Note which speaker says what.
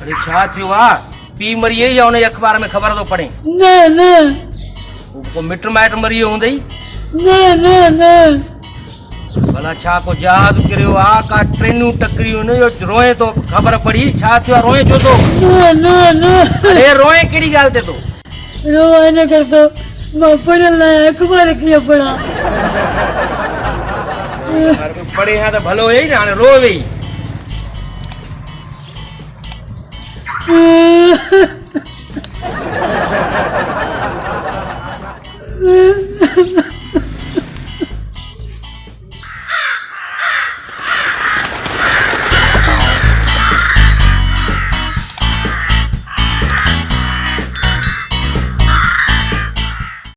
Speaker 1: अरे छा थियो आ पी मरिए या उन अखबार में खबर तो पढ़े
Speaker 2: न न
Speaker 1: को मिट माइट मरिए हुंदई
Speaker 2: न न न
Speaker 1: भला छा को जहाज किरियो आ का ट्रेनू टकरियो न यो रोए तो खबर पड़ी छा थियो रोए छो तो
Speaker 2: न न न
Speaker 1: अरे रोए केड़ी गाल ते तो
Speaker 2: रोए न कर तो मैं पढ़ल अखबार किया पढ़ा
Speaker 1: पढ़े है तो भलो है ना रो वही